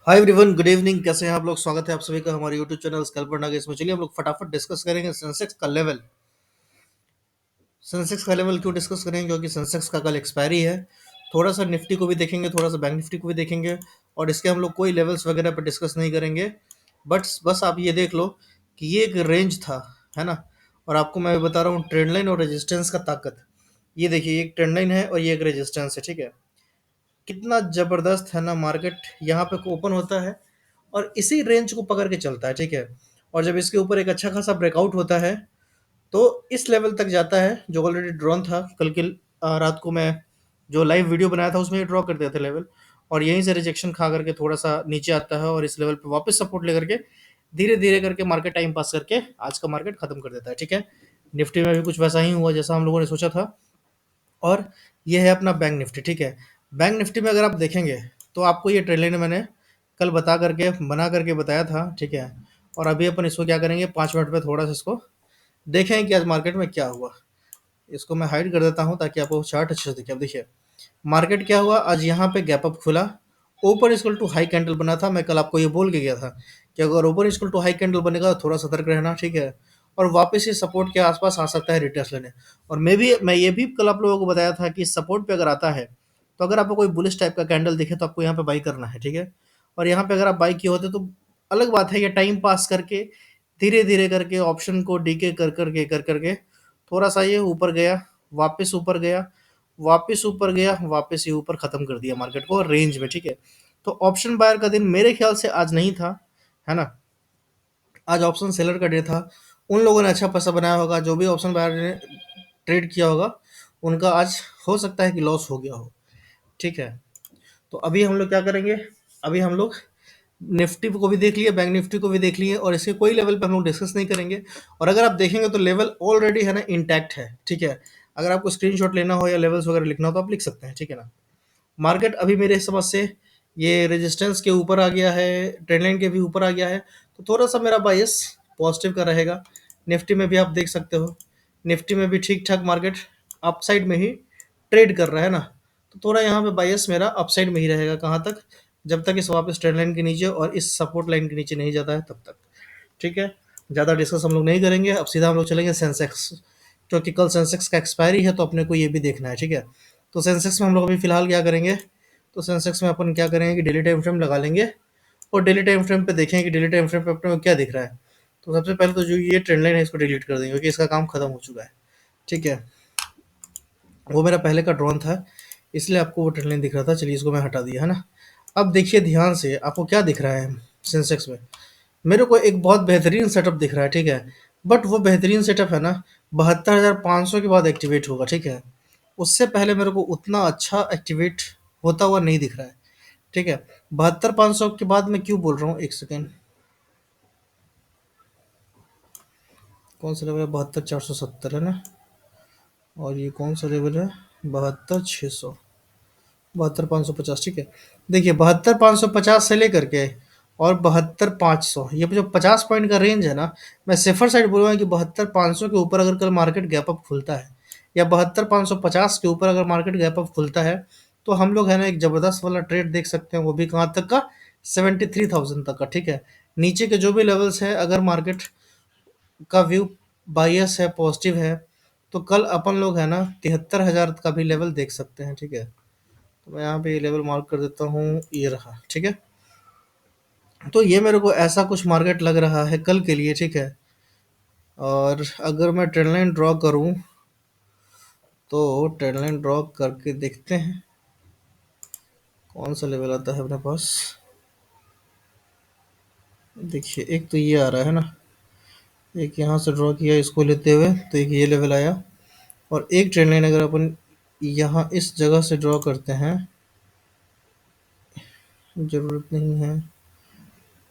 Hi everyone, good evening. कैसे हैं आप लोग? स्वागत है आप सभी का हमारे यूट्यूब चैनल स्कैल्पर नागेश में। चलिए हम लोग फटाफट डिस्कस करेंगे सेंसेक्स का लेवल। सेंसेक्स का लेवल क्यों डिस्कस करेंगे? क्योंकि सेंसेक्स का कल एक्सपायरी है। थोड़ा सा निफ्टी को भी देखेंगे, थोड़ा सा बैंक निफ्टी को भी देखेंगे। और इसके हम लोग कोई लेवल्स वगैरह पर डिस्कस नहीं करेंगे। बट बस आप ये देख लो कि ये एक रेंज था, है ना। और आपको मैं बता रहा हूँ ट्रेंड लाइन और रेजिस्टेंस का ताकत। ये देखिए, ये एक ट्रेंड लाइन है और ये एक रेजिस्टेंस है, ठीक है। कितना ज़बरदस्त है ना मार्केट। यहाँ पे ओपन होता है और इसी रेंज को पकड़ के चलता है, ठीक है। और जब इसके ऊपर एक अच्छा खासा ब्रेकआउट होता है तो इस लेवल तक जाता है जो ऑलरेडी ड्रॉन था। कल के रात को मैं जो लाइव वीडियो बनाया था उसमें ड्रॉ कर दिया था लेवल। और यहीं से रिजेक्शन खा करके थोड़ा सा नीचे आता है और इस लेवल पे वापस सपोर्ट लेकर के धीरे धीरे करके मार्केट टाइम पास करके आज का मार्केट खत्म कर देता है, ठीक है। निफ्टी में भी कुछ वैसा ही हुआ जैसा हम लोगों ने सोचा था। और ये है अपना बैंक निफ्टी, ठीक है। बैंक निफ्टी में अगर आप देखेंगे तो आपको ये ट्रेड लाइन मैंने कल बना करके बताया था, ठीक है। और अभी अपन इसको क्या करेंगे, 5 मिनट पे थोड़ा सा इसको देखें कि आज मार्केट में क्या हुआ। इसको मैं हाइड कर देता हूँ ताकि आपको चार्ट अच्छे से दिखे। अब देखिए मार्केट क्या हुआ, आज यहाँ पे गैप अप खुला। Open equal to high candle बना था। मैं कल आपको ये बोल के गया था कि अगर open equal to high candle बनेगा तो थोड़ा सतर्क रहना, ठीक है। और वापस ये सपोर्ट के आसपास आ सकता है रिटेस्ट लेने। और मैं ये भी कल आप लोगों को बताया था कि सपोर्ट पे अगर आता है तो अगर आपको कोई बुलिश टाइप का कैंडल दिखे तो आपको यहाँ पे बाई करना है, ठीक है। और यहाँ पे अगर आप बाई किए होते तो अलग बात है, ये टाइम पास करके धीरे धीरे करके ऑप्शन को डीके कर करके थोड़ा सा ये ऊपर गया, वापस ऊपर गया, वापस ऊपर गया, वापस ये ऊपर खत्म कर दिया मार्केट को रेंज में, ठीक है। तो ऑप्शन बायर का दिन मेरे ख्याल से आज नहीं था, है ना। आज ऑप्शन सेलर का डे था। उन लोगों ने अच्छा पैसा बनाया होगा, जो भी ऑप्शन बायर ने ट्रेड किया होगा उनका आज हो सकता है कि लॉस हो गया हो, ठीक है। तो अभी हम लोग क्या करेंगे, अभी हम लोग निफ्टी को भी देख लिए, बैंक निफ्टी को भी देख लिए और इसके कोई लेवल पे हम लोग डिस्कस नहीं करेंगे। और अगर आप देखेंगे तो लेवल ऑलरेडी है ना इंटैक्ट है, ठीक है। अगर आपको स्क्रीनशॉट लेना हो या लेवल्स वगैरह लिखना हो तो आप लिख सकते हैं, ठीक है ना। मार्केट अभी मेरे समझ से ये रेजिस्टेंस के ऊपर आ गया है, ट्रेंड लाइन के भी ऊपर आ गया है। तो थोड़ा सा मेरा बायस पॉजिटिव का रहेगा। निफ्टी में भी आप देख सकते हो, निफ्टी में भी ठीक ठाक मार्केट अपसाइड में ही ट्रेड कर रहा है ना। तो थोड़ा यहाँ पे बायस मेरा अपसाइड में ही रहेगा। कहाँ तक? जब तक इस वापस ट्रेंड लाइन के नीचे और इस सपोर्ट लाइन के नीचे नहीं जाता है तब तक, ठीक है। ज़्यादा डिस्कस हम लोग नहीं करेंगे। अब सीधा हम लोग चलेंगे सेंसेक्स, क्योंकि कल सेंसेक्स का एक्सपायरी है तो अपने को ये भी देखना है, ठीक है। तो सेंसेक्स में हम लोग अभी फिलहाल क्या करेंगे, तो सेंसेक्स में अपन क्या करेंगे कि डेली टाइम फ्रेम लगा लेंगे और डेली टाइम फ्रेम पे देखेंगे कि डेली टाइम फ्रेम पे अपने को क्या दिख रहा है। तो सबसे पहले तो जो ये ट्रेंड लाइन है इसको डिलीट कर देंगे क्योंकि इसका काम खत्म हो चुका है, ठीक है। वो मेरा पहले का ड्रॉन था इसलिए आपको वो ट्रेंड लाइन दिख रहा था। चलिए इसको मैं हटा दिया, है ना। अब देखिए ध्यान से आपको क्या दिख रहा है सेंसेक्स में। मेरे को एक बहुत बेहतरीन सेटअप दिख रहा है, ठीक है। बट वो बेहतरीन सेटअप है ना 72,500 के बाद एक्टिवेट होगा, ठीक है। उससे पहले मेरे को उतना अच्छा एक्टिवेट होता हुआ नहीं दिख रहा है, ठीक है। 72,500 के बाद मैं क्यों बोल रहा हूँ, एक सेकेंड। कौन सा लेवल है? 72,470 है ना। और ये कौन सा लेवल है? 72,600, 72,550, ठीक है। देखिए 72,550 से लेकर के और 72,500, ये जो 50 पॉइंट का रेंज है ना, मैं सेफर साइड बोलूँगा कि 72,500 के ऊपर अगर कल मार्केट गैप अप खुलता है या 72,550 के ऊपर अगर मार्केट गैप अप खुलता है तो हम लोग है ना एक ज़बरदस्त वाला ट्रेड देख सकते हैं। वो भी कहाँ तक का? 73,000 तक का, ठीक है। नीचे के जो भी लेवल्स है अगर मार्केट का व्यू बायस है, पॉजिटिव है, तो कल अपन लोग है ना 73,000 का भी लेवल देख सकते हैं, ठीक है। तो मैं यहाँ पे ये लेवल मार्क कर देता हूँ, ये रहा, ठीक है। तो ये मेरे को ऐसा कुछ मार्केट लग रहा है कल के लिए, ठीक है। और अगर मैं ट्रेंड लाइन ड्रॉ करूँ तो ट्रेंड लाइन ड्रॉ करके देखते हैं कौन सा लेवल आता है अपने पास। देखिए एक तो ये आ रहा है ना, एक यहाँ से ड्रॉ किया इसको लेते हुए तो एक ये लेवल आया। और एक ट्रेंड लाइन अगर अपन यहाँ इस जगह से ड्रॉ करते हैं, ज़रूरत नहीं है,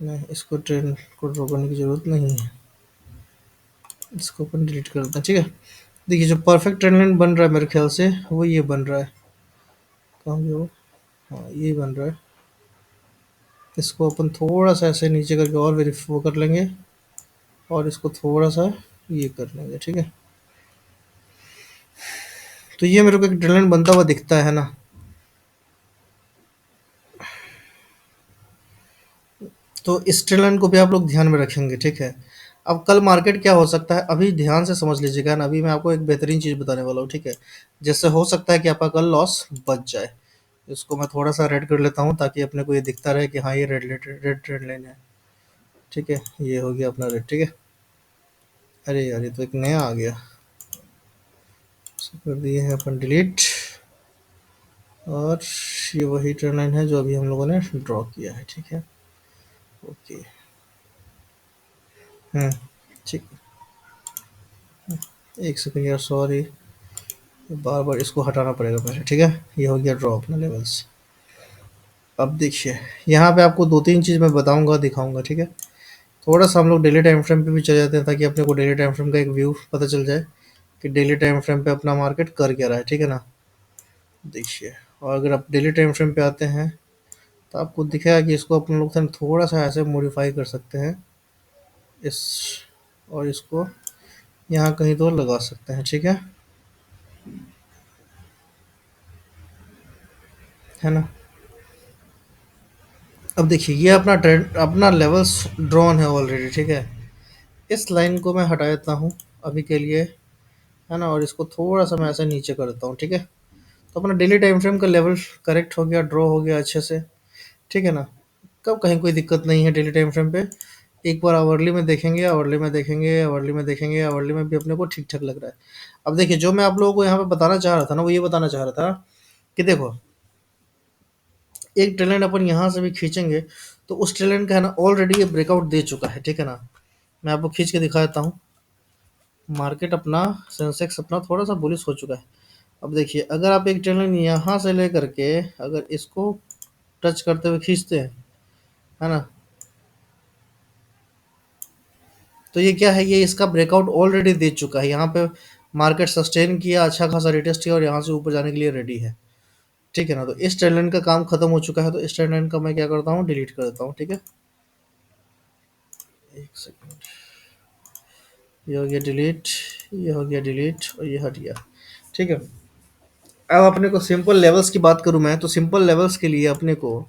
नहीं इसको ट्रेंड को ड्रॉ करने की ज़रूरत नहीं है, इसको अपन डिलीट कर देते हैं, ठीक है। देखिए जो परफेक्ट ट्रेंड लाइन बन रहा है मेरे ख्याल से वो ये बन रहा है। कहाँ गया वो? हाँ ये बन रहा है। इसको अपन थोड़ा सा ऐसे नीचे करके और वेरीफाई वो कर लेंगे और इसको थोड़ा सा ये कर लेंगे, ठीक है। तो ये मेरे को एक ट्रेंड लाइन बनता हुआ दिखता है ना। तो इस ट्रेंड लाइन को भी आप लोग ध्यान में रखेंगे, ठीक है। अब कल मार्केट क्या हो सकता है, अभी ध्यान से समझ लीजिएगा ना, अभी मैं आपको एक बेहतरीन चीज़ बताने वाला हूँ, ठीक है। जिससे हो सकता है कि आपका कल लॉस बच जाए। इसको मैं थोड़ा सा रेड कर लेता हूँ ताकि अपने को ये दिखता रहे कि हाँ ये रेड ट्रेंड लाइन है, ठीक है। ये हो गया अपना रेड, ठीक है। अरे यार ये तो एक नया आ गया, इसको कर दिए हैं अपन डिलीट। और ये वही ट्रेंड लाइन है जो अभी हम लोगों ने ड्रॉ किया है, ठीक है। ओके। हम्म। ठीक। एक सेकंड यार, सॉरी, बार बार इसको हटाना पड़ेगा पहले, ठीक है। ये हो गया ड्रॉ अपना लेवल्स। अब देखिए, यहाँ पे आपको दो तीन चीज़ मैं बताऊंगा, दिखाऊंगा, ठीक है। थोड़ा सा हम लोग डेली टाइम फ्रेम पे भी चले जाते हैं ताकि अपने को डेली टाइम फ्रेम का एक व्यू पता चल जाए कि डेली टाइम फ्रेम पे अपना मार्केट कर क्या रहा है, ठीक है ना। देखिए, और अगर आप डेली टाइम फ्रेम पे आते हैं तो आपको दिखेगा कि इसको अपन लोग थोड़ा सा ऐसे मॉडिफाई कर सकते हैं इस, और इसको यहाँ कहीं तो लगा सकते हैं, ठीक है ना। अब देखिए, ये अपना ट्रेंड, अपना लेवल्स ड्रॉन है ऑलरेडी, ठीक है। इस लाइन को मैं हटा देता हूँ अभी के लिए, है ना, और इसको थोड़ा सा मैं ऐसे नीचे कर देता हूँ, ठीक है। तो अपना डेली टाइम फ्रेम का लेवल करेक्ट हो गया, ड्रॉ हो गया अच्छे से, ठीक है ना। कब कहीं कोई दिक्कत नहीं है डेली टाइम फ्रेम पे। एक बार आवरली में देखेंगे, आवरली में देखेंगे, आवरली में देखेंगे, आवरली में भी अपने को ठीक ठाक लग रहा है। अब देखिए, जो मैं आप लोगों को यहाँ पे बताना चाह रहा था ना, वो ये बताना चाह रहा था कि देखो, एक ट्रेंड अपन यहाँ से भी खींचेंगे तो उस ट्रेंड का है ना ऑलरेडी ये ब्रेकआउट दे चुका है, ठीक है ना। मैं आपको खींच के दिखा देता हूँ। मार्केट अपना, सेंसेक्स अपना थोड़ा सा बुलिश हो चुका है। अब देखिए, अगर आप एक ट्रेंड यहाँ से लेकर के अगर इसको टच करते हुए खींचते हैं, है ना, तो ये क्या है, ये इसका ब्रेकआउट ऑलरेडी दे चुका है। यहाँ पे मार्केट सस्टेन किया, अच्छा खासा रिटेस्ट किया और यहाँ से ऊपर जाने के लिए रेडी है, ठीक है ना। तो इस ट्रेंड लाइन का काम खत्म हो चुका है, तो इस ट्रेंड लाइन का मैं क्या करता हूँ, डिलीट कर देता हूँ, ठीक है। एक सेकंड, ये हो गया डिलीट, ये हो गया डिलीट और ये हट गया, ठीक है। अब अपने को सिंपल लेवल्स की बात करूं मैं, तो सिंपल लेवल्स के लिए अपने को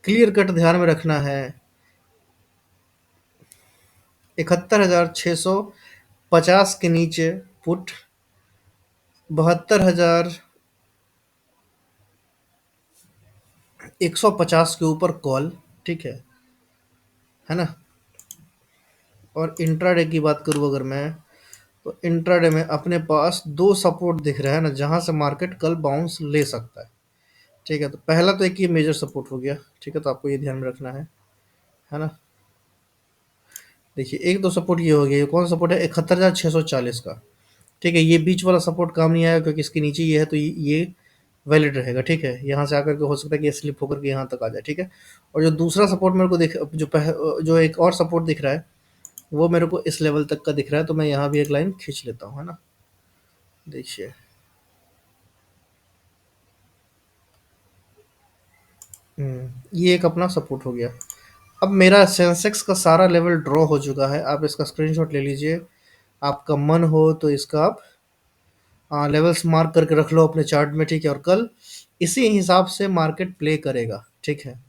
क्लियर कट ध्यान में रखना है 71,650 के नीचे पुट, 72,150 के ऊपर कॉल, ठीक है ना। और इंट्राडे की बात करूं अगर मैं, तो इंट्राडे में अपने पास दो सपोर्ट दिख रहा है ना, जहां से मार्केट कल बाउंस ले सकता है, ठीक है। तो पहला तो एक ये मेजर सपोर्ट हो गया, ठीक है, तो आपको ये ध्यान में रखना है ना। देखिए, एक तो सपोर्ट ये हो गया, ये कौन सपोर्ट है, 71,640 का, ठीक है। ये बीच वाला सपोर्ट काम नहीं आया क्योंकि इसके नीचे ये है, तो ये वैलिड रहेगा, ठीक है। यहाँ से आकर के हो सकता है कि ये स्लिप होकर के यहाँ तक आ जाए, ठीक है। और जो दूसरा सपोर्ट मेरे को दिख, जो एक और सपोर्ट दिख रहा है, वो मेरे को इस लेवल तक का दिख रहा है, तो मैं यहाँ भी एक लाइन खींच लेता हूँ, है ना। देखिए, ये एक अपना सपोर्ट हो गया। अब मेरा सेंसेक्स का सारा लेवल ड्रॉ हो चुका है, आप इसका स्क्रीनशॉट ले लीजिए। आपका मन हो तो इसका आप लेवल्स मार्क करके रख लो अपने चार्ट में, ठीक है। और कल इसी हिसाब से मार्केट प्ले करेगा, ठीक है।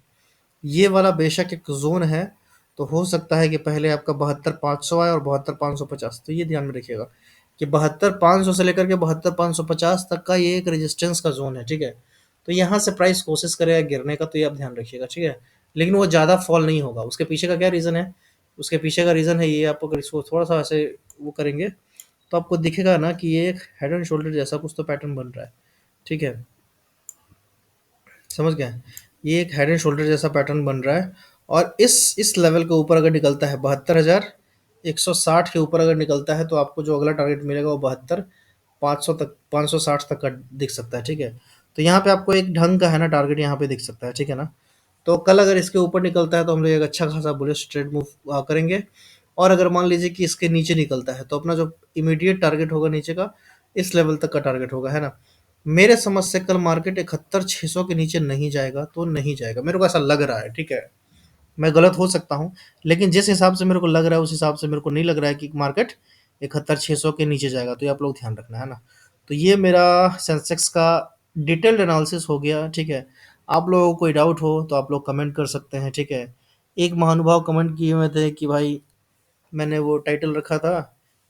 ये वाला बेशक एक जोन है, तो हो सकता है कि पहले आपका 72,500 आए और 72,550, तो ये ध्यान में रखिएगा कि 72,500 से लेकर के 72,550 तक का ये एक रेजिस्टेंस का जोन है, ठीक है। तो यहाँ से प्राइस कोशिश करेगा गिरने का, तो ये आप ध्यान रखिएगा, ठीक है। लेकिन वो ज़्यादा फॉल नहीं होगा। उसके पीछे का क्या रीज़न है, उसके पीछे का रीज़न है ये, आप अगर इसको थोड़ा सा ऐसे वो करेंगे तो आपको दिखेगा ना कि ये एक हेड एंड शोल्डर जैसा कुछ तो पैटर्न बन रहा है, ठीक है। समझ गए, ये एक हेड एंड शोल्डर जैसा पैटर्न बन रहा है। और इस लेवल के ऊपर अगर निकलता है, 72,160 के ऊपर अगर निकलता है, तो आपको जो अगला टारगेट मिलेगा वो 72,500 तक, 560 तक का दिख सकता है, ठीक है। तो यहाँ पे आपको एक ढंग का है ना टारगेट यहाँ पे दिख सकता है, ठीक है ना। तो कल अगर इसके ऊपर निकलता है तो हम लोग एक अच्छा खासा बुलिश ट्रेड मूव करेंगे। और अगर मान लीजिए कि इसके नीचे निकलता है, तो अपना जो इमीडिएट टारगेट होगा नीचे का, इस लेवल तक का टारगेट होगा, है ना। मेरे समझ से कल मार्केट 71,600 के नीचे नहीं जाएगा, तो नहीं जाएगा, मेरे को ऐसा लग रहा है, ठीक है। मैं गलत हो सकता हूँ, लेकिन जिस हिसाब से मेरे को लग रहा है उस हिसाब से मेरे को नहीं लग रहा है कि मार्केट 71,600 के नीचे जाएगा, तो ये आप लोग ध्यान रखना, है ना। तो ये मेरा सेंसेक्स का डिटेल्ड एनालिसिस हो गया, ठीक है। आप लोगों को कोई डाउट हो तो आप लोग कमेंट कर सकते हैं, ठीक है। एक महानुभाव कमेंट किए हुए थे कि भाई मैंने वो टाइटल रखा था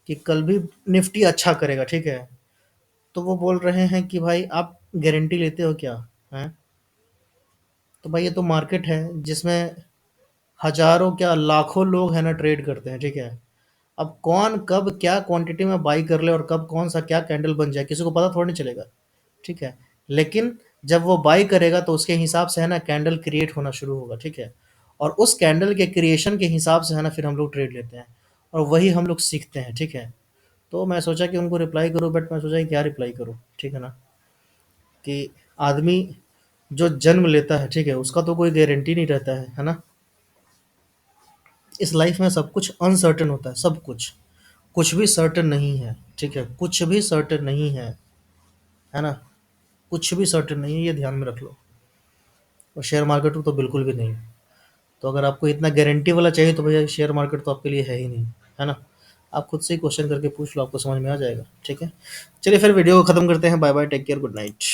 कि कल भी निफ्टी अच्छा करेगा, ठीक है? तो वो बोल रहे हैं कि भाई आप गारंटी लेते हो क्या? हैं? तो भाई ये तो मार्केट है जिसमें हज़ारों क्या लाखों लोग हैं ना ट्रेड करते हैं, ठीक है? अब कौन कब क्या क्वांटिटी में बाई कर ले और कब कौन-सा क्या कैंडल बन जाए, किसी को पता थोड़ी नहीं चलेगा, ठीक है? लेकिन जब वो बाई करेगा तो उसके हिसाब से है ना कैंडल क्रिएट होना शुरू होगा, ठीक है? और उस कैंडल के क्रिएशन के हिसाब से है ना फिर हम लोग ट्रेड लेते हैं और वही हम लोग सीखते हैं, ठीक है? तो मैं सोचा कि उनको रिप्लाई करूँ, बट मैं सोचा कि क्या रिप्लाई करूँ, ठीक है ना? कि आदमी जो जन्म लेता है, ठीक है? उसका तो कोई गारंटी नहीं रहता है ना? इस लाइफ में सब कुछ अनसर्टेन होता है, सब कुछ। कुछ भी सर्टेन नहीं है, ठीक है? कुछ भी सर्टेन नहीं है ना? कुछ भी सर्टेन नहीं है, ये ध्यान में रख लो। और शेयर मार्केट में तो बिल्कुल भी नहीं। तो अगर आपको इतना गारंटी वाला चाहिए तो भैया शेयर मार्केट तो आपके लिए है ही नहीं, है ना? आप खुद से ही क्वेश्चन करके पूछ लो, आपको समझ में आ जाएगा, ठीक है? चलिए फिर वीडियो को खत्म करते हैं। Bye bye, take care, good night.